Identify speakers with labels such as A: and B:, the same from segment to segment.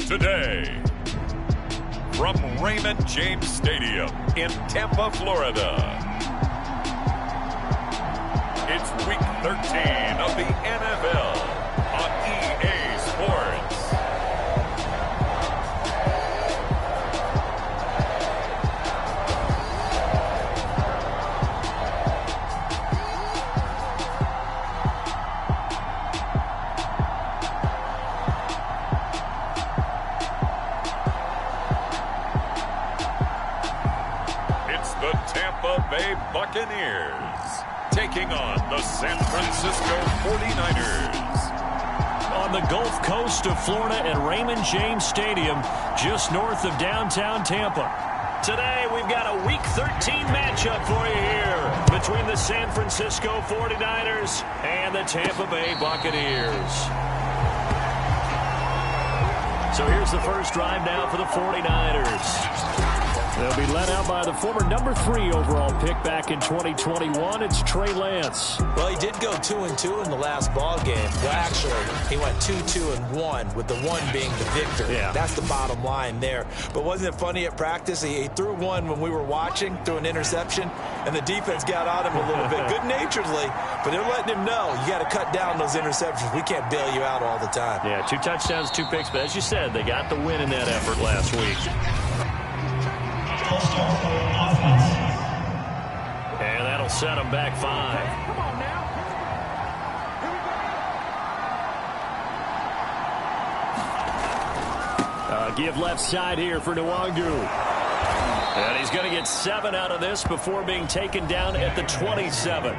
A: today. From Raymond James Stadium in Tampa, Florida, it's Week 13 of the NFL on EA Sports. The Tampa Bay Bucaneers taking on the San Francisco 49ers.
B: On the Gulf Coast of Florida at Raymond James Stadium, just north of downtown Tampa. Today, we've got a Week 13 matchup for you here between the San Francisco 49ers and the Tampa Bay Buccaneers. So here's the first drive now for the 49ers. They'll be led out by the former number 3 overall pick back in 2021. It's Trey Lance.
C: Well, he did go 2-2 in the last ball game. Well, actually, he went 2-2-1, with the 1 being the victor.
B: Yeah.
C: That's the bottom line there. But wasn't it funny at practice? He threw one when we were watching, threw an interception, and the defense got on him a little bit, good-naturedly. But they're letting him know, you got to cut down those interceptions. We can't bail you out all the time.
B: Yeah, 2 touchdowns, 2 picks. But as you said, they got the win in that effort last week. And that'll set them back 5.
D: Come on now.
B: Give left side here for Nwangu. And he's going to get 7 out of this before being taken down at the 27.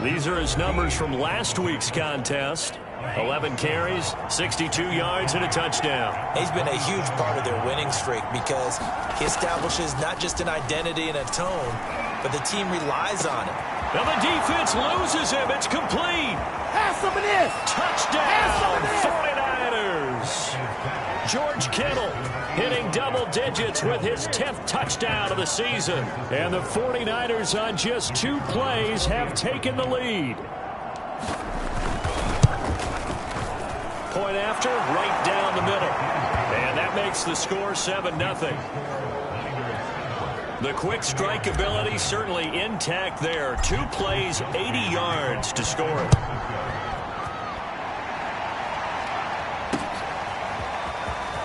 B: These are his numbers from last week's contest. 11 carries, 62 yards, and a touchdown.
C: He's been a huge part of their winning streak because he establishes not just an identity and a tone, but the team relies on him.
B: Now the defense loses him. It's complete.
D: Have some of this.
B: Touchdown, 49ers. George Kittle hitting double digits with his 10th touchdown of the season. And the 49ers on just 2 plays have taken the lead. Point after, right down the middle. And that makes the score 7-0. The quick strike ability certainly intact there. 2 plays, 80 yards to score it.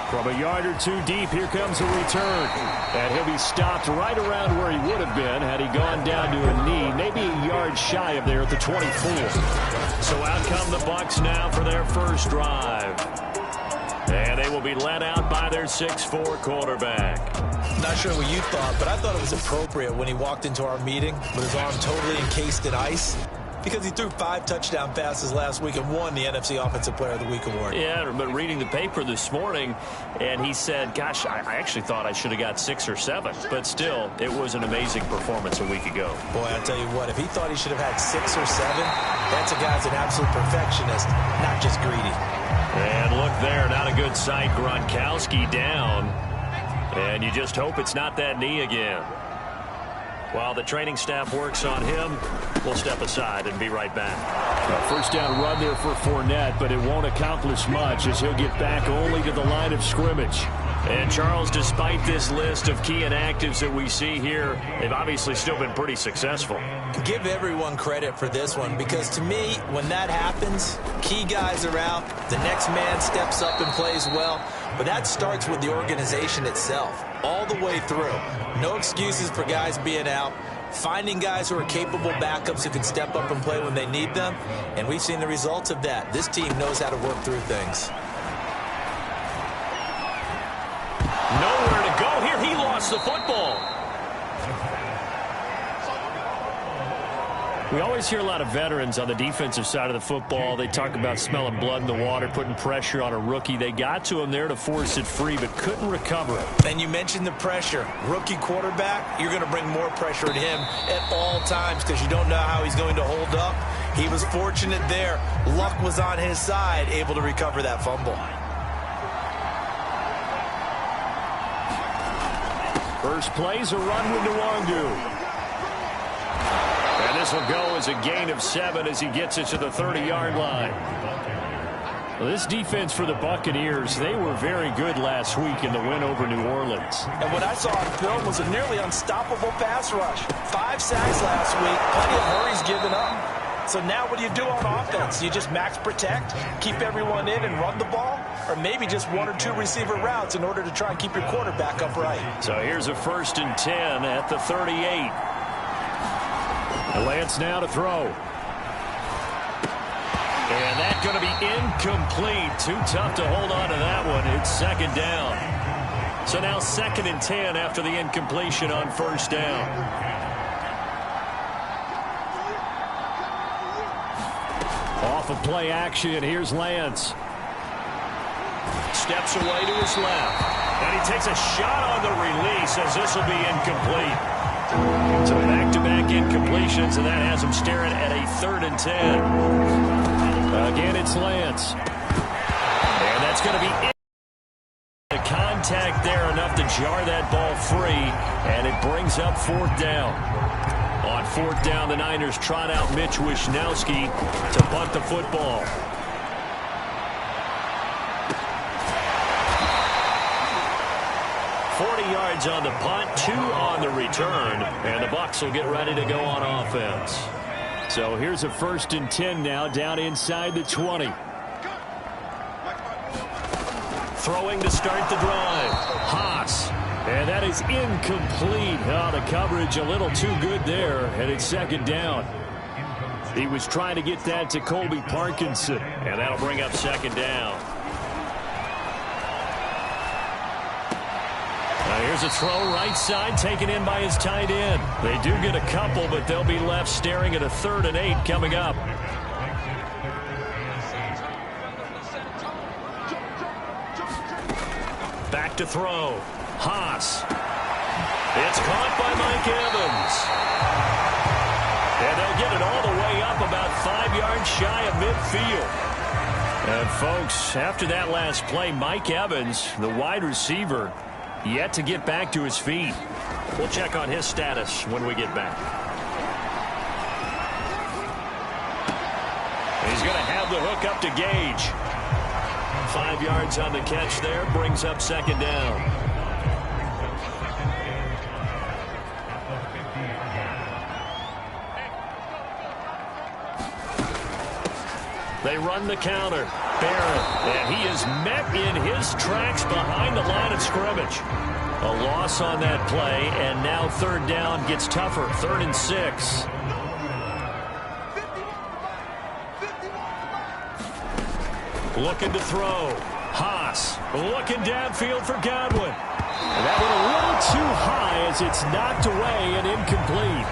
B: From a yard or 2 deep, here comes a return. And he'll be stopped right around where he would have been had he gone down to a knee, maybe a yard shy of there at the 24. So out come the Bucs now for their first drive. And they will be led out by their 6'4 quarterback.
C: Not sure what you thought, but I thought it was appropriate when he walked into our meeting with his arm totally encased in ice, because he threw 5 touchdown passes last week and won the NFC Offensive Player of the Week award.
B: Yeah, but reading the paper this morning, and he said, gosh, I actually thought I should have got 6 or 7. But still, it was an amazing performance a week ago.
C: Boy, I'll tell you what, if he thought he should have had 6 or 7, that's a guy's an absolute perfectionist, not just greedy.
B: And look there, not a good sight. Gronkowski down. And you just hope it's not that knee again. While the training staff works on him, we'll step aside and be right back. A first down run there for Fournette, but it won't accomplish much as he'll get back only to the line of scrimmage. And Charles, despite this list of key inactives that we see here, they've obviously still been pretty successful.
C: Give everyone credit for this one, because to me, when that happens, key guys are out, the next man steps up and plays well, but that starts with the organization itself, all the way through. No excuses for guys being out, finding guys who are capable backups who can step up and play when they need them, and we've seen the results of that. This team knows how to work through things.
B: Nowhere to go here. He lost the football. We always hear a lot of veterans on the defensive side of the football. They talk about smelling blood in the water, putting pressure on a rookie. They got to him there to force it free, but couldn't recover it.
C: And you mentioned the pressure. Rookie quarterback, you're going to bring more pressure at him at all times because you don't know how he's going to hold up. He was fortunate there. Luck was on his side, able to recover that fumble.
B: First play's a run with Nwangu. And this will go as a gain of 7 as he gets it to the 30-yard line. Well, this defense for the Buccaneers, they were very good last week in the win over New Orleans.
C: And what I saw on film was a nearly unstoppable pass rush. 5 sacks last week, plenty of hurries given up. So now what do you do on offense? You just max protect, keep everyone in and run the ball? Or maybe just 1 or 2 receiver routes in order to try and keep your quarterback upright?
B: So here's a 1st and 10 at the 38. Lance now to throw. And that's going to be incomplete. Too tough to hold on to that one. It's 2nd down. So now 2nd and 10 after the incompletion on 1st down. Off of play action, here's Lance. Steps away to his left. And he takes a shot on the release as this will be incomplete. So back-to-back incompletions, and that has him staring at a 3rd and 10. Again, it's Lance. And that's going to be the contact there enough to jar that ball free, and it brings up 4th down. On 4th down, the Niners trot out Mitch Wishnowski to punt the football. Yards on the punt, 2 on the return, and the Bucs will get ready to go on offense. So here's a 1st and 10 now, down inside the 20. Throwing to start the drive. Haas. And that is incomplete. Oh, the coverage a little too good there, and it's 2nd down. He was trying to get that to Colby Parkinson, and that'll bring up 2nd down. Here's a throw right side taken in by his tight end. They do get a couple, but they'll be left staring at a 3rd and 8 coming up. Back to throw. Haas. It's caught by Mike Evans. And they'll get it all the way up about 5 yards shy of midfield. And folks, after that last play, Mike Evans, the wide receiver, yet to get back to his feet. We'll check on his status when we get back. He's going to have the hook up to Gage. 5 yards on the catch there, brings up 2nd down. They run the counter. Barrett, and he is met in his tracks behind the line of scrimmage. A loss on that play, and now 3rd down gets tougher. 3rd and 6. Looking to throw. Haas looking downfield for Godwin. And that went a little too high as it's knocked away and incomplete.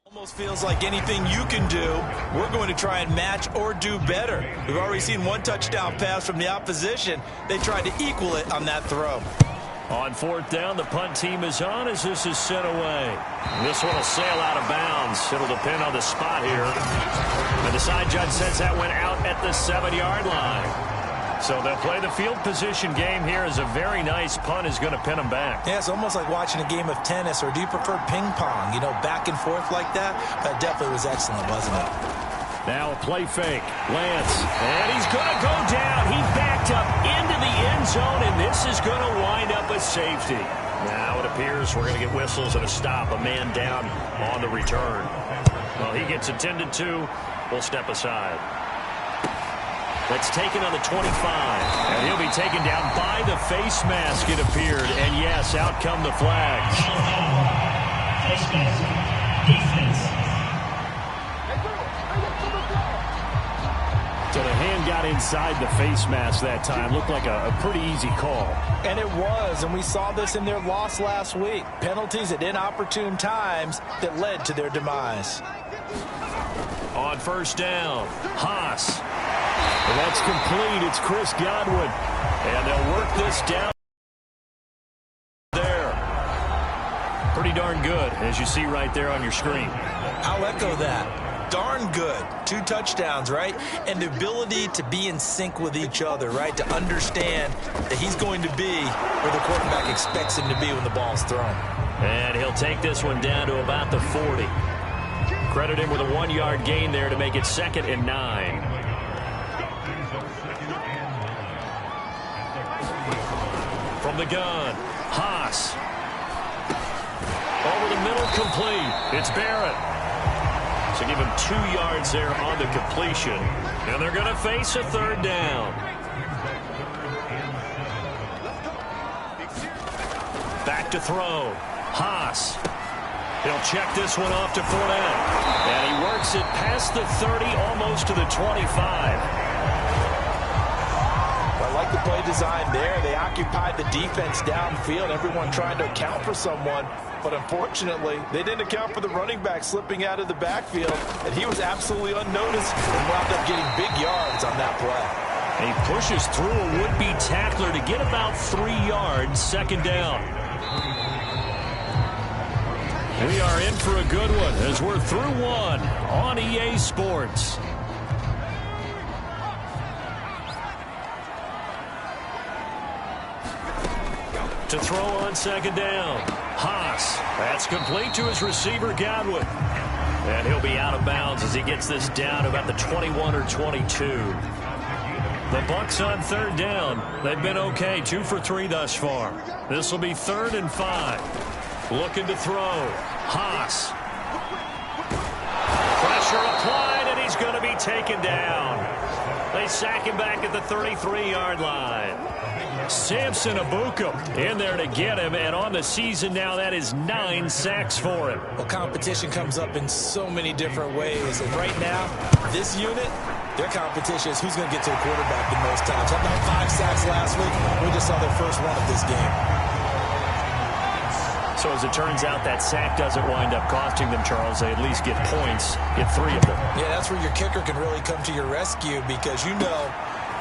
C: Almost feels like anything you can do, we're going to try and match or do better. We've already seen 1 touchdown pass from the opposition. They tried to equal it on that throw.
B: On 4th down, the punt team is on as this is sent away. This one will sail out of bounds. It'll depend on the spot here. And the side judge says that went out at the 7-yard line. So they'll play the field position game here as a very nice punt is going to pin them back.
C: Yeah, it's almost like watching a game of tennis, or do you prefer ping pong? You know, back and forth like that? That definitely was excellent, wasn't it?
B: Now a play fake. Lance. And he's going to go down. He backed up into the end zone, and this is going to wind up a safety. Now it appears we're going to get whistles and a stop. A man down on the return. Well, he gets attended to. We'll step aside. That's taken on the 25. And he'll be taken down by the face mask, it appeared. And yes, out come the flags. So the hand got inside the face mask that time. Looked like a pretty easy call.
C: And it was, and we saw this in their loss last week. Penalties at inopportune times that led to their demise.
B: On 1st down, Haas. And that's complete. It's Chris Godwin. And they'll work this down there. Pretty darn good, as you see right there on your screen.
C: I'll echo that. darn good. 2 touchdowns, right? And the ability to be in sync with each other, right? To understand that he's going to be where the quarterback expects him to be when the ball's thrown.
B: And he'll take this one down to about the 40. Credit him with a 1-yard gain there to make it 2nd and 9. From the gun, Haas. Over the middle, complete. It's Barrett. So give him 2 yards there on the completion. And they're going to face a 3rd down. Back to throw. Haas. He'll check this one off to Fournette. And he works it past the 30, almost to the 25.
E: I like the play design there. They occupied the defense downfield, everyone trying to account for someone. But unfortunately, they didn't account for the running back slipping out of the backfield. And he was absolutely unnoticed and wound up getting big yards on that play.
B: He pushes through a would-be tackler to get about 3 yards, 2nd down. We are in for a good one as we're through one on EA Sports. To throw on 2nd down. Haas. That's complete to his receiver, Godwin. And he'll be out of bounds as he gets this down about the 21 or 22. The Bucs on 3rd down. They've been okay, 2 for 3 thus far. This will be 3rd and 5. Looking to throw. Haas. Pressure applied, and he's going to be taken down. They sack him back at the 33-yard line. Samson Abuka in there to get him, and on the season now, that is 9 sacks for him.
C: Well, competition comes up in so many different ways, and right now, this unit, their competition is who's going to get to the quarterback the most times. How about 5 sacks last week? We just saw their first one of this game.
B: So as it turns out, that sack doesn't wind up costing them, Charles. They at least get points, get 3 of them.
C: Yeah, that's where your kicker can really come to your rescue because, you know,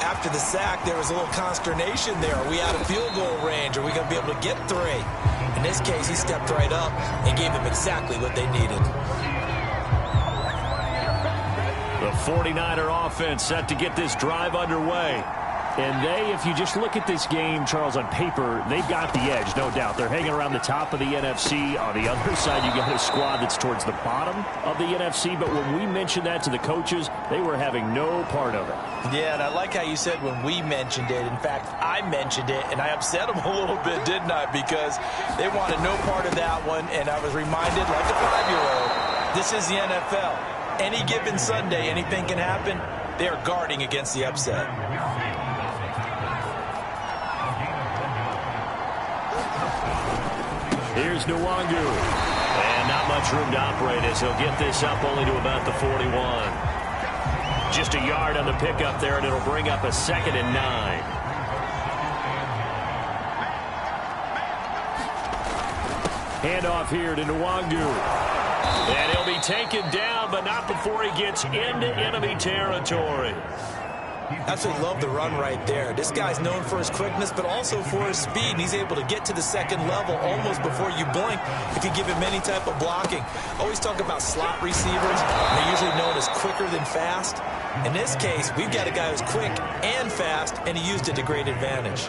C: after the sack, there was a little consternation there. Are we out of field goal range? Are we going to be able to get 3? In this case, he stepped right up and gave them exactly what they needed.
B: The 49er offense set to get this drive underway. And they, if you just look at this game, Charles, on paper, they've got the edge, no doubt. They're hanging around the top of the NFC. On the other side, you got a squad that's towards the bottom of the NFC. But when we mentioned that to the coaches, they were having no part of it.
C: Yeah, and I like how you said when we mentioned it. In fact, I mentioned it, and I upset them a little bit, didn't I? Because they wanted no part of that one, and I was reminded, like a 5-year-old, this is the NFL. Any given Sunday, anything can happen. They are guarding against the upset.
B: Here's Nwangu. And not much room to operate as he'll get this up only to about the 41. Just a yard on the pickup there, and it'll bring up a 2nd and 9. Handoff here to Nwangu. And he'll be taken down, but not before he gets into enemy territory.
C: Absolutely love the run right there. This guy's known for his quickness, but also for his speed. And he's able to get to the 2nd level almost before you blink if you give him any type of blocking. Always talk about slot receivers. They're usually known as quicker than fast. In this case, we've got a guy who's quick and fast, and he used it to great advantage.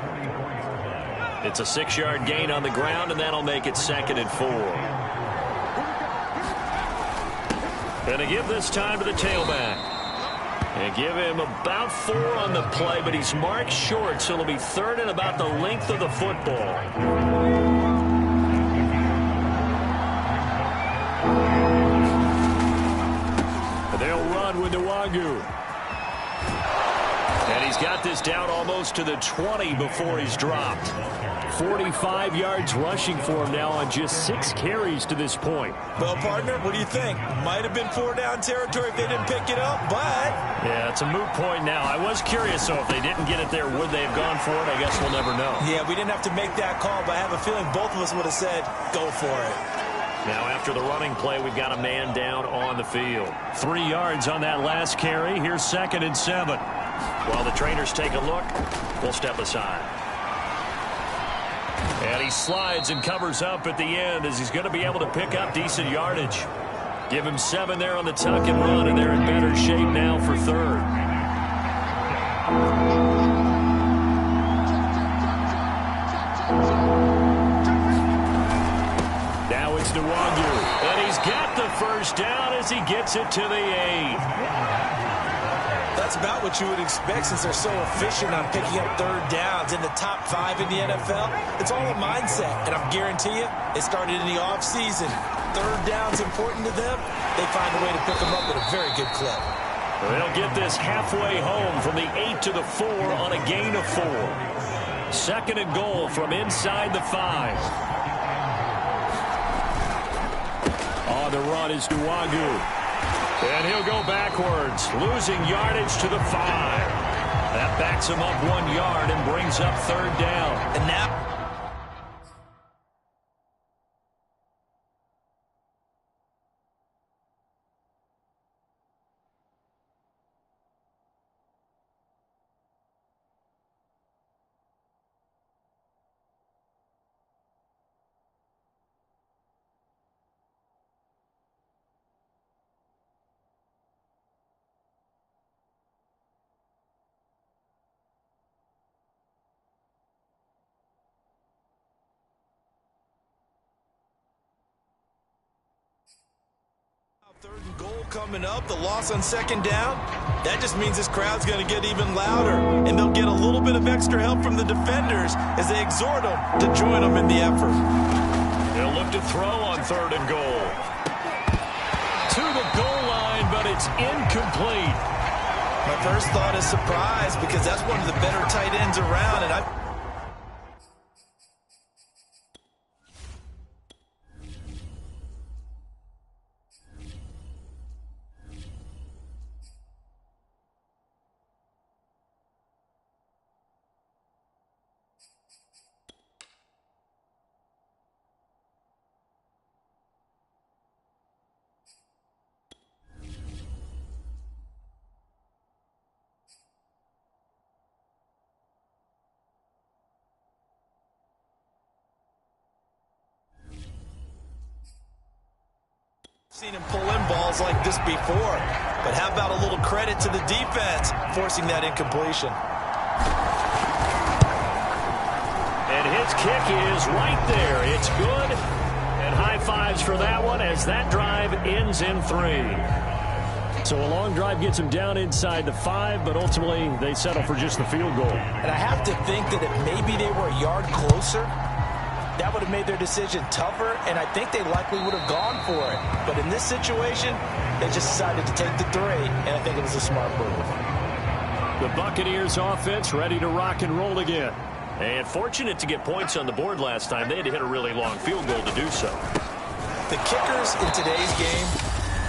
B: It's a 6-yard gain on the ground, and that'll make it 2nd and 4. Gonna give this time to the tailback. And give him about 4 on the play, but he's marked short, so it'll be 3rd and about the length of the football. They'll run with Nwangu. And he's got this down almost to the 20 before he's dropped. 45 yards rushing for him now on just 6 carries to this point.
C: Well, partner, what do you think? Might have been 4-down territory if they didn't pick it up, but...
B: Yeah, it's a moot point now. I was curious, so if they didn't get it there, would they have gone for it? I guess we'll never know.
C: Yeah, we didn't have to make that call, but I have a feeling both of us would have said, go for it.
B: Now, after the running play, we've got a man down on the field. 3 yards on that last carry. Here's 2nd and 7. While the trainers take a look, we'll step aside. And he slides and covers up at the end as he's going to be able to pick up decent yardage. Give him 7 there on the tuck and run, and they're in better shape now for third. Now it's Nwangu, and he's got the first down as he gets it to the 8.
C: That's about what you would expect since they're so efficient on picking up third downs in the top 5 in the NFL. It's all a mindset, and I guarantee you, it started in the offseason. Third down's important to them. They find a way to pick them up at a very good clip.
B: They'll get this halfway home from the 8 to the 4 on a gain of 4. 2nd and goal from inside the 5. On the run is Nwangu. And he'll go backwards, losing yardage to the 5. That backs him up 1 yard and brings up third down.
C: And now... Third and goal coming up, the loss on 2nd down. That just means this crowd's going to get even louder, and they'll get a little bit of extra help from the defenders as they exhort them to join them in the effort.
B: They'll look to throw on 3rd and goal. To the goal line, but it's incomplete.
C: My first thought is surprise because that's one of the better tight ends around, and seen him pull in balls like this before. But how about a little credit to the defense forcing that incompletion?
B: And his kick is right there. It's good. And high fives for that one as that drive ends in 3. So a long drive gets him down inside the 5, but ultimately they settle for just the field goal.
C: And I have to think that if maybe they were a yard closer, that would have made their decision tougher, and I think they likely would have gone for it. But in this situation, they just decided to take the 3, and I think it was a smart move.
B: The Buccaneers offense ready to rock and roll again. And fortunate to get points on the board last time. They had to hit a really long field goal to do so.
C: The kickers in today's game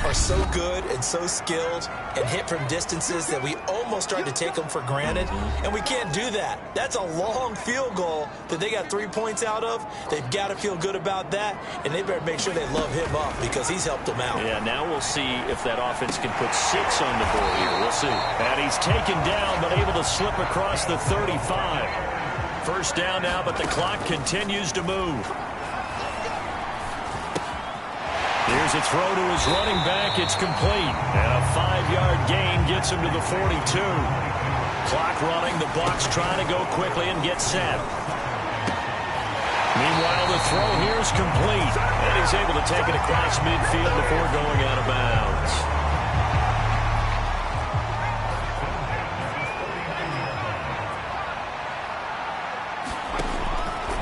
C: are so good and so skilled and hit from distances that we almost start to take them for granted, and we can't do that. That's a long field goal that they got 3 points out of. They've got to feel good about that, and they better make sure they love him up because he's helped them out.
B: Yeah, now we'll see if that offense can put 6 on the board here. We'll see. And he's taken down but able to slip across the 35. First down now, but the clock continues to move. Here's a throw to his running back. It's complete. And a 5-yard gain gets him to the 42. Clock running. The Bucs trying to go quickly and get set. Meanwhile, the throw here is complete. And he's able to take it across midfield before going out of bounds.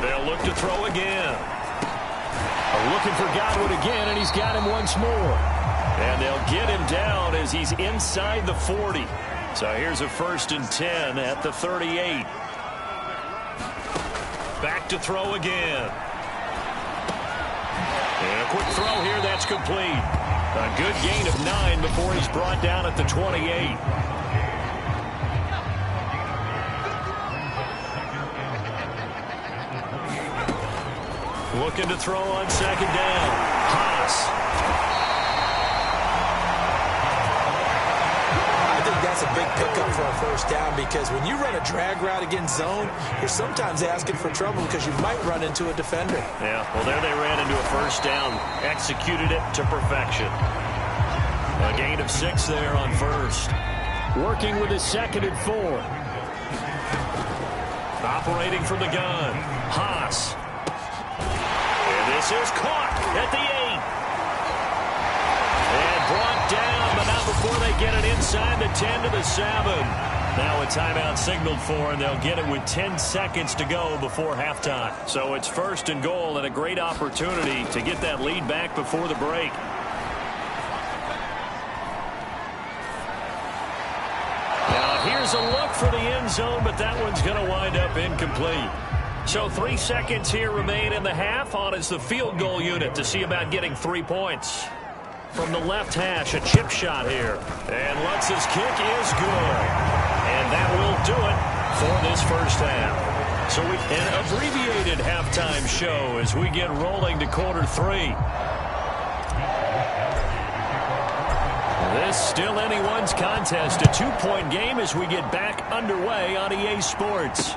B: They'll look to throw again. Looking for Godwin again, and he's got him once more. And they'll get him down as he's inside the 40. So here's a 1st and 10 at the 38. Back to throw again. And a quick throw here, that's complete. A good gain of 9 before he's brought down at the 28. Looking to throw on 2nd down. Haas.
C: I think that's a big pickup for a 1st down because when you run a drag route against zone, you're sometimes asking for trouble because you might run into a defender.
B: Yeah, well, there they ran into a 1st down. Executed it to perfection. A gain of 6 there on first.
D: Working with his 2nd and 4.
B: Operating from the gun, Haas. And this is caught at the 8. And brought down, but not before they get it inside the 10 to the 7. Now a timeout signaled for, and they'll get it with 10 seconds to go before halftime. So it's 1st and goal, and a great opportunity to get that lead back before the break. Here's a look for the end zone, but that one's going to wind up incomplete. So 3 seconds here remain in the half. On is the field goal unit to see about getting 3 points. From the left hash, a chip shot here. And Lutz's kick is good. And that will do it for this first half. So an abbreviated halftime show as we get rolling to quarter 3. This still anyone's contest, a 2-point game as we get back underway on EA Sports.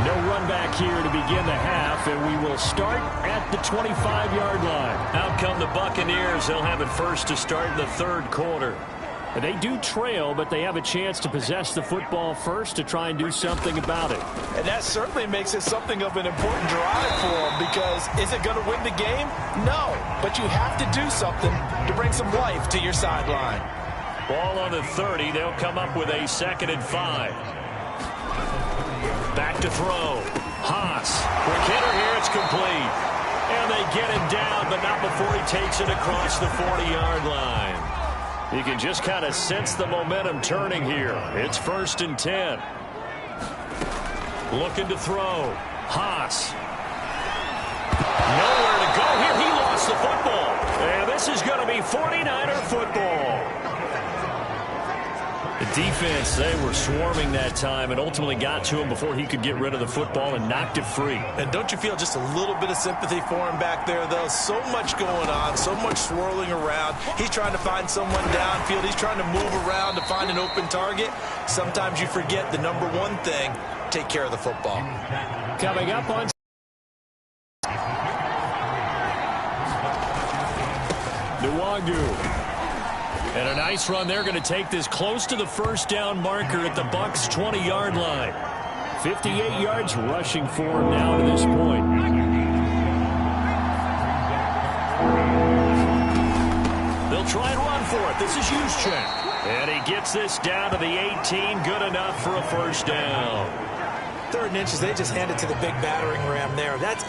B: No run back here to begin the half, and we will start at the 25-yard line. Out come the Bucaneers. They'll have it first to start the 3rd quarter.
D: They do trail, but they have a chance to possess the football first to try and do something about it.
E: And that certainly makes it something of an important drive for them, because is it going to win the game? No, but you have to do something to bring some life to your sideline.
B: Ball on the 30. They'll come up with a 2nd and 5. Back to throw. Haas. Quick hitter here. It's complete. And they get him down, but not before he takes it across the 40-yard line. You can just kind of sense the momentum turning here. It's 1st and 10. Looking to throw. Haas. Nowhere to go here. He lost the football. And this is going to be 49er football. The defense, they were swarming that time and ultimately got to him before he could get rid of the football and knocked it free.
E: And don't you feel just a little bit of sympathy for him back there, though? So much going on, so much swirling around. He's trying to find someone downfield. He's trying to move around to find an open target. Sometimes you forget the number one thing, take care of the football.
D: Coming up on Nwangu. And a nice run. They're going to take this close to the 1st down marker at the Bucs' 20-yard line. 58 yards rushing for him now to this point. They'll try and run for it. This is Juszczyk. And he gets this down to the 18. Good enough for a 1st down.
C: 3rd and inches, they just hand it to the big battering ram there. That's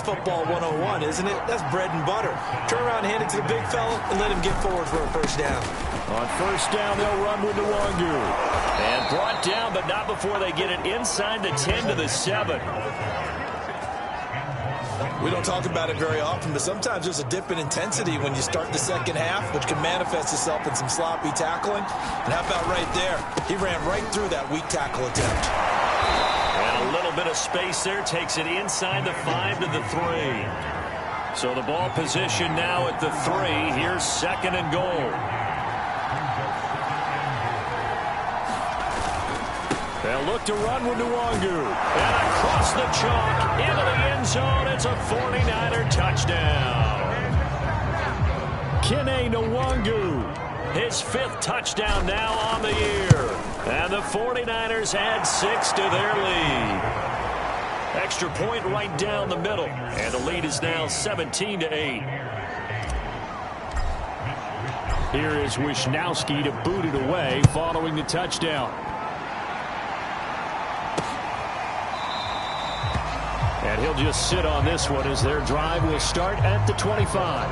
C: football 101, isn't it? That's bread and butter. Turn around, hand it to the big fella, and let him get forward for a 1st down.
D: On 1st down, they'll run with Nwangu.
B: And brought down, but not before they get it inside the 10 to the 7.
E: We don't talk about it very often, but sometimes there's a dip in intensity when you start the 2nd half, which can manifest itself in some sloppy tackling. And how about right there? He ran right through that weak tackle attempt.
B: And a little bit of space there takes it inside the 5 to the 3. So the ball position now at the 3. Here's 2nd and goal. They'll look to run with Nwangu. And across the chalk into the end zone. It's a 49er touchdown. Kene Nwangu. His 5th touchdown now on the year. And the 49ers add 6 to their lead. Extra point right down the middle. And the lead is now 17-8.
D: Here is Wisnowski to boot it away following the touchdown. And he'll just sit on this one as their drive will start at the 25.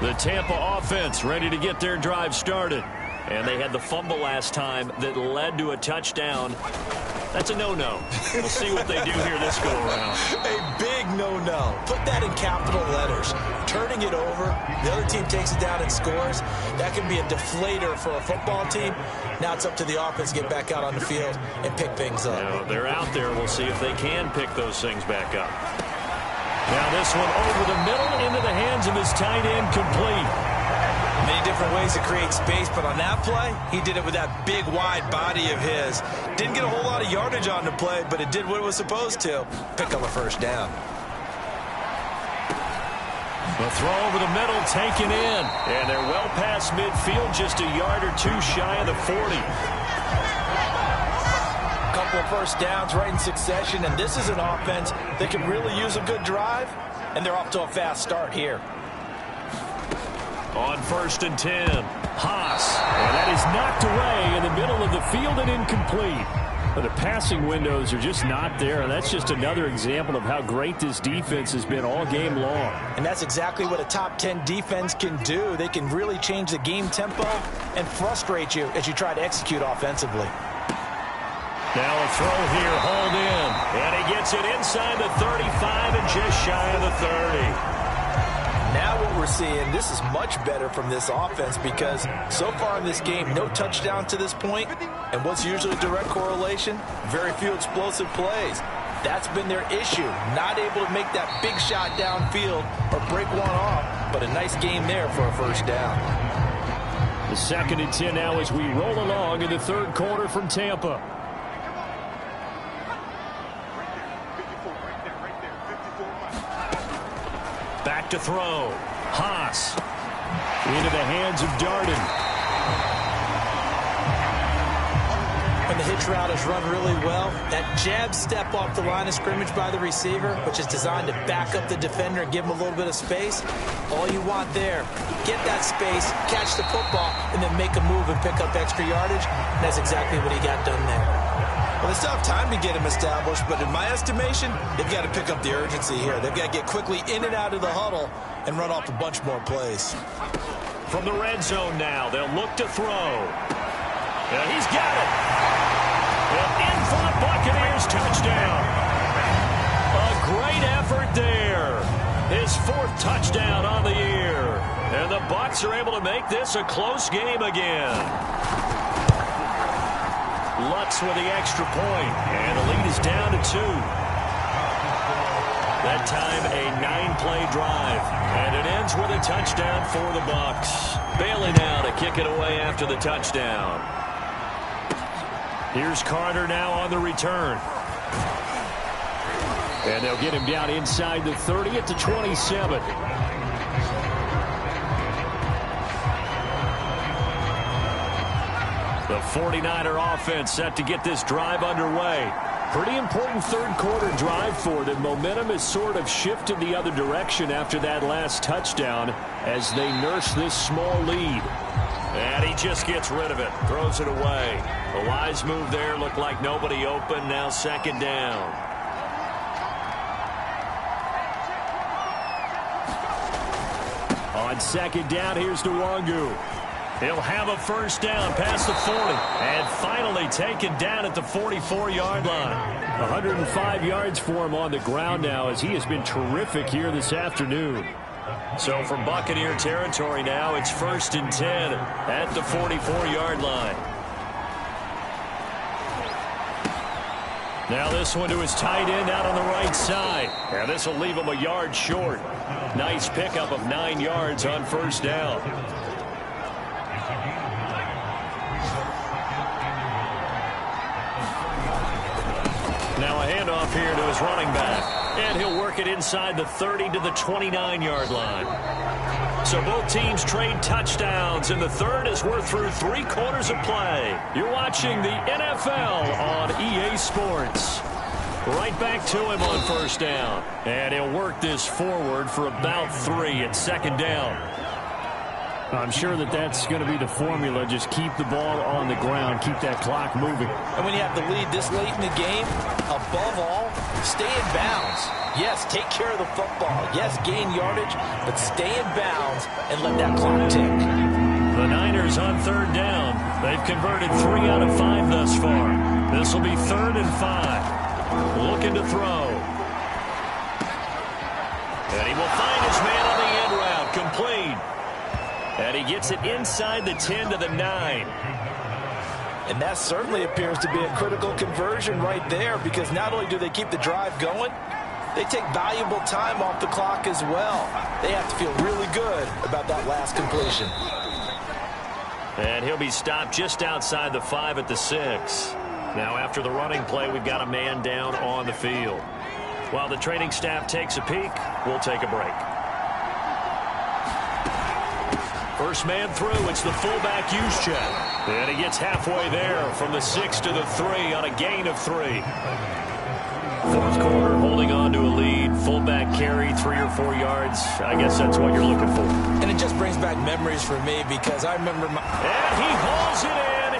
B: The Tampa offense ready to get their drive started. And they had the fumble last time that led to a touchdown. That's a no-no. We'll see what they do here this go-around.
E: A big no-no. Put that in capital letters. Turning it over, the other team takes it down and scores. That can be a deflator for a football team. Now it's up to the offense to get back out on the field and pick things up.
B: Now, they're out there. We'll see if they can pick those things back up. Now this one over the middle into the hands of his tight end, complete.
E: Many different ways to create space, but on that play, he did it with that big, wide body of his. Didn't get a whole lot of yardage on the play, but it did what it was supposed to. Pick up a 1st down.
D: The throw over the middle taken in. And they're well past midfield, just a yard or two shy of the 40.
E: Couple of first downs right in succession, and this is an offense that can really use a good drive, and they're off to a fast start here.
D: On 1st and 10, Haas. And that is knocked away in the middle of the field and incomplete. But the passing windows are just not there, and that's just another example of how great this defense has been all game long.
E: And that's exactly what a top 10 defense can do. They can really change the game tempo and frustrate you as you try to execute offensively.
D: Now a throw here, hauled in. And he gets it inside the 35 and just shy of the 30.
E: Now what we're seeing, this is much better from this offense because so far in this game, no touchdown to this point. And what's usually a direct correlation? Very few explosive plays. That's been their issue. Not able to make that big shot downfield or break one off, but a nice game there for a first down.
D: The 2nd and 10 now as we roll along in the 3rd quarter from Tampa. Back to throw. Haas. Into the hands of Darden.
C: And the hitch route is run really well. That jab step off the line of scrimmage by the receiver, which is designed to back up the defender and give him a little bit of space. All you want there, get that space, catch the football, and then make a move and pick up extra yardage. And that's exactly what he got done there.
E: Well, they still have time to get him established, but in my estimation, they've got to pick up the urgency here. They've got to get quickly in and out of the huddle and run off a bunch more plays.
D: From the red zone now, they'll look to throw. And he's got it. And in for the Buccaneers, touchdown. A great effort there. His 4th touchdown on the year. And the Bucs are able to make this a close game again. Lutz with the extra point, and the lead is down to 2. That time a 9-play drive, and it ends with a touchdown for the Bucs. Bailey now to kick it away after the touchdown. Here's Carter now on the return. And they'll get him down inside the 30 at the 27. The 49er offense set to get this drive underway. Pretty important 3rd quarter drive for them. Momentum has sort of shifted the other direction after that last touchdown as they nurse this small lead. And he just gets rid of it, throws it away. A wise move there, looked like nobody open, now 2nd down. On 2nd down, here's Nwangu. He'll have a first down past the 40 and finally taken down at the 44-yard line. 105 yards for him on the ground now as he has been terrific here this afternoon. So from Buccaneer territory now, it's 1st and 10 at the 44-yard line. Now this one to his tight end out on the right side. And this will leave him a yard short. Nice pickup of 9 yards on first down. Now a handoff here to his running back. And he'll work it inside the 30 to the 29-yard line. So both teams trade touchdowns in the 3rd as we're through 3 quarters of play. You're watching the NFL on EA Sports. Right back to him on first down. And he'll work this forward for about 3 at 2nd down. I'm sure that that's going to be the formula. Just keep the ball on the ground. Keep that clock moving.
E: And when you have the lead this late in the game, above all, stay in bounds. Yes, take care of the football. Yes, gain yardage, but stay in bounds and let that clock tick.
D: The Niners on 3rd down. They've converted 3 out of 5 thus far. This will be 3rd and 5. Looking to throw. And he will find his man on the end route. Complete. And he gets it inside the 10 to the 9.
E: And that certainly appears to be a critical conversion right there because not only do they keep the drive going, they take valuable time off the clock as well. They have to feel really good about that last completion.
B: And he'll be stopped just outside the 5 at the 6. Now after the running play, we've got a man down on the field. While the training staff takes a peek, we'll take a break. First man through, it's the fullback Juszczyk. And he gets halfway there from the 6 to the 3 on a gain of 3. Fourth quarter, holding on to a lead. Fullback carry, 3 or 4 yards. I guess that's what you're looking for.
C: And it just brings back memories for me because I remember my...
B: And he hauls it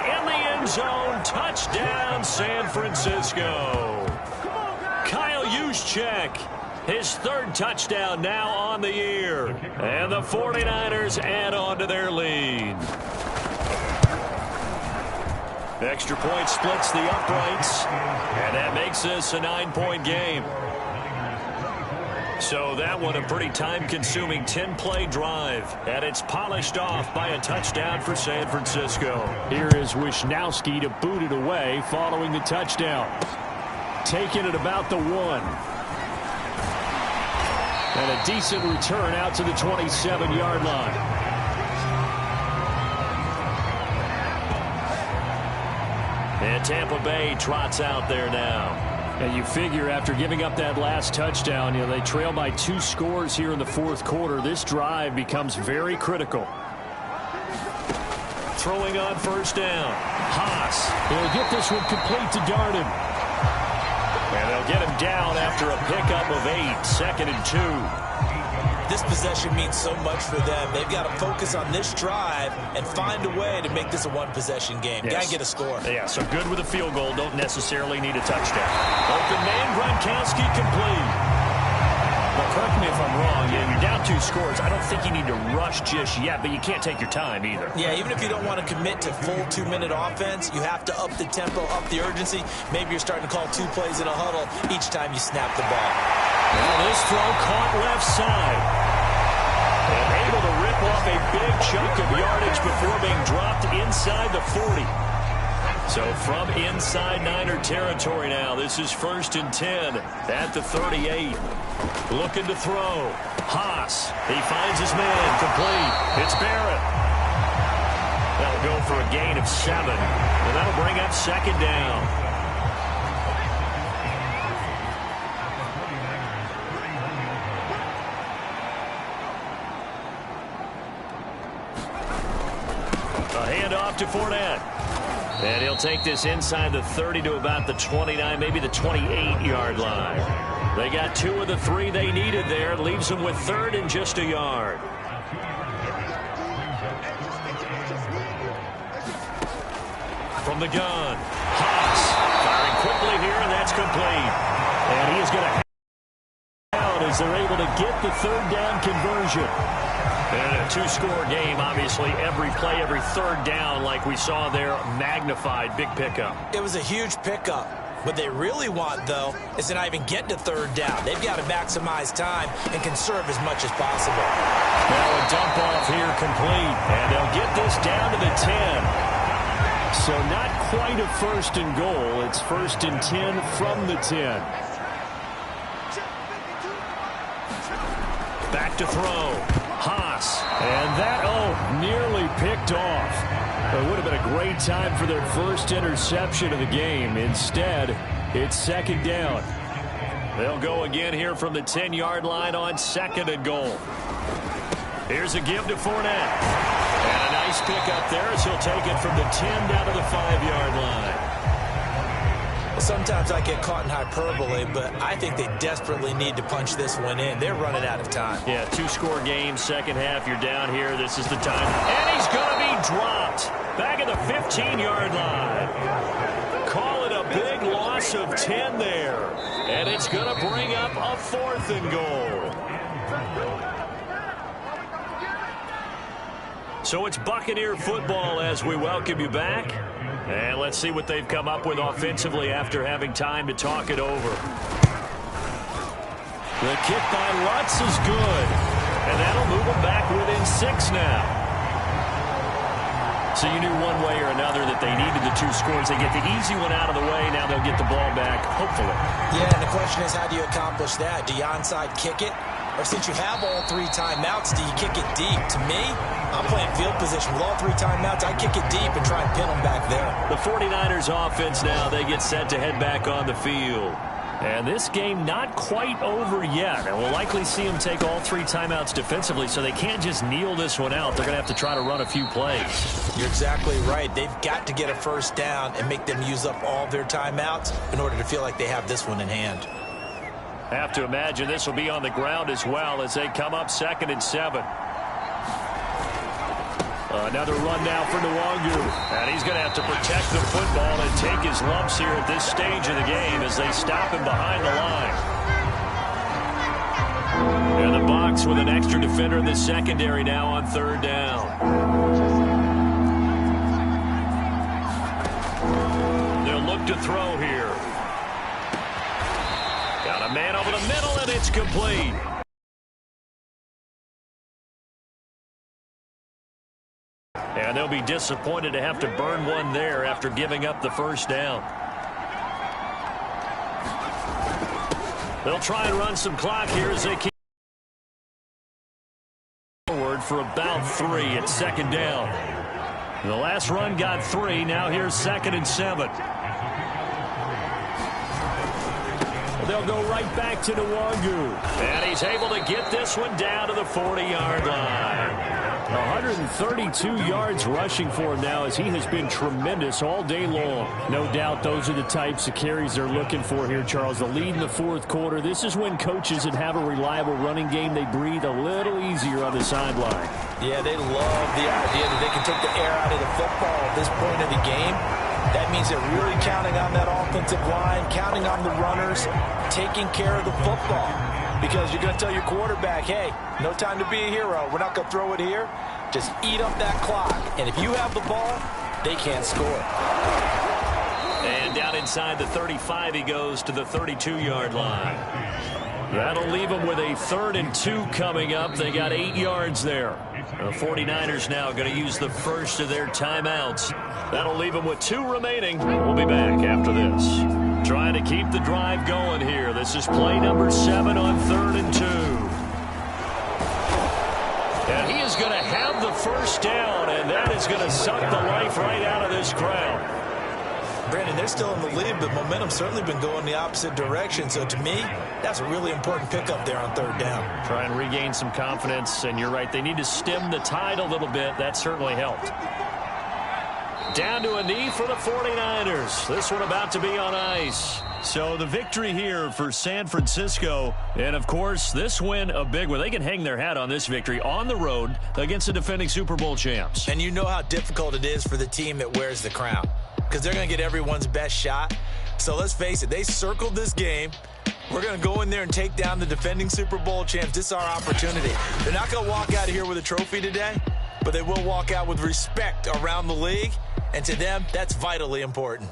B: in the end zone. Touchdown, San Francisco. Kyle Juszczyk, his 3rd touchdown now on the year. And the 49ers add on to their lead. The extra point splits the uprights, and that makes this a 9-point game. So that one a pretty time-consuming 10-play drive, and it's polished off by a touchdown for San Francisco.
D: Here is Wisnowski to boot it away following the touchdown. Taking it about the 1. And a decent return out to the 27-yard line.
B: And Tampa Bay trots out there now.
D: And you figure after giving up that last touchdown, they trail by 2 scores here in the 4th quarter. This drive becomes very critical.
B: Throwing on first down. Haas.
D: He'll get this one complete to Darden.
B: And they'll get him down after a pickup of 8, 2nd and 2.
C: This possession means so much for them. They've got to focus on this drive and find a way to make this a one-possession game.
B: Yes.
C: Got to get a score.
B: Yeah, so good with a field goal. Don't necessarily need a touchdown. Open man, Gronkowski complete. Well, correct me if I'm wrong. Yeah, you're down 2 scores. I don't think you need to rush just yet, but you can't take your time either.
C: Yeah, even if you don't want to commit to full 2-minute offense, you have to up the tempo, up the urgency. Maybe you're starting to call 2 plays in a huddle each time you snap the ball.
B: Well, this throw caught left side. And able to rip off a big chunk of yardage before being dropped inside the 40. So from inside Niner territory now, this is 1st and 10 at the 38. Looking to throw. Haas. He finds his man. Complete. It's Barrett. That'll go for a gain of 7. And that'll bring up 2nd down. To Fournette. And he'll take this inside the 30 to about the 29, maybe the 28-yard line. They got 2 of the 3 they needed there. Leaves them with 3rd and just a yard. From the gun, Haas firing quickly here, and that's complete. And he is going to out as they're able to get the 3rd down conversion. And a 2-score game, obviously, every play, every 3rd down, like we saw there, magnified, big pickup.
C: It was a huge pickup. What they really want, though, is to not even get to 3rd down. They've got to maximize time and conserve as much as possible.
B: Now a dump off here complete, and they'll get this down to the 10.
D: So not quite a 1st and goal. It's 1st and 10 from the 10.
B: Back to throw. Haas.
D: And that, nearly picked off. It would have been a great time for their first interception of the game. Instead, it's 2nd down.
B: They'll go again here from the 10-yard line on 2nd and goal. Here's a give to Fournette. And a nice pick up there as he'll take it from the 10 down to the 5-yard line.
C: Well, sometimes I get caught in hyperbole, but I think they desperately need to punch this one in. They're running out of time.
B: Yeah, 2-score game, 2nd half. You're down here. This is the time. And he's going to be dropped back at the 15-yard line. Call it a big loss of 10 there. And it's going to bring up a 4th and goal. So it's Buccaneer football as we welcome you back. And let's see what they've come up with offensively after having time to talk it over. The kick by Lutz is good. And that'll move them back within 6 now. So you knew one way or another that they needed the 2 scores. They get the easy one out of the way. Now they'll get the ball back, hopefully.
C: Yeah, and the question is, how do you accomplish that? Do you onside kick it? Or since you have all 3 timeouts, do you kick it deep? To me, I'm playing field position. With all 3 timeouts, I kick it deep and try and pin them back there.
B: The 49ers offense now, they get set to head back on the field.
D: And this game not quite over yet. And we'll likely see them take all 3 timeouts defensively, so they can't just kneel this one out. They're going to have to try to run a few plays.
C: You're exactly right. They've got to get a first down and make them use up all their timeouts in order to feel like they have this one in hand.
D: Have to imagine this will be on the ground as well as they come up 2nd and 7. Another run now for Nwangu. And he's going to have to protect the football and take his lumps here at this stage of the game as they stop him behind the line. And the Bucs with an extra defender in the secondary now on 3rd down. They'll look to throw here. Got a man over the middle, and it's complete. And they'll be disappointed to have to burn one there after giving up the first down. They'll try and run some clock here as they keep forward for about 3 at 2nd down. And the last run got 3. Now here's 2nd and 7. They'll go right back to Nwangu. And he's able to get this one down to the 40-yard line. 132 yards rushing for him now as he has been tremendous all day long. No doubt those are the types of carries they're looking for here, Charles. The lead in the 4th quarter. This is when coaches that have a reliable running game, they breathe a little easier on the sideline.
C: Yeah, they love the idea that they can take the air out of the football at this point of the game. That means they're really counting on that offensive line, counting on the runners, taking care of the football. Because you're going to tell your quarterback, hey, no time to be a hero. We're not going to throw it here. Just eat up that clock. And if you have the ball, they can't score.
D: And down inside the 35, he goes to the 32-yard line. That'll leave them with a 3rd and 2 coming up. They got 8 yards there. The 49ers now going to use the first of their timeouts. That'll leave them with 2 remaining. We'll be back after this. Trying to keep the drive going here. This is play number 7 on 3rd and 2. And he is going to have the first down, and that is going to suck the life right out of this crowd.
C: Brandon, they're still in the lead, but momentum's certainly been going the opposite direction. So to me, that's a really important pickup there on 3rd down.
D: Try and regain some confidence, and you're right. They need to stem the tide a little bit. That certainly helped. Down to a knee for the 49ers. This one about to be on ice. So the victory here for San Francisco. And, of course, this win a big one. They can hang their hat on this victory on the road against the defending Super Bowl champs.
C: And you know how difficult it is for the team that wears the crown, because they're going to get everyone's best shot. So let's face it, they circled this game. We're going to go in there and take down the defending Super Bowl champs. This is our opportunity. They're not going to walk out of here with a trophy today, but they will walk out with respect around the league. And to them, that's vitally important.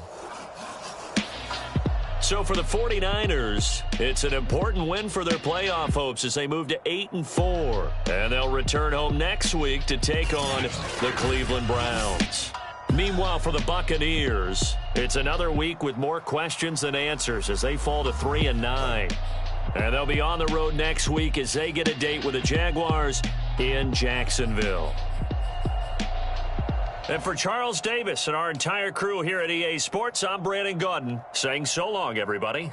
D: So for the 49ers, it's an important win for their playoff hopes as they move to 8-4. And they'll return home next week to take on the Cleveland Browns. Meanwhile, for the Buccaneers, it's another week with more questions than answers as they fall to 3-9. And they'll be on the road next week as they get a date with the Jaguars in Jacksonville. And for Charles Davis and our entire crew here at EA Sports, I'm Brandon Gaudin saying so long, everybody.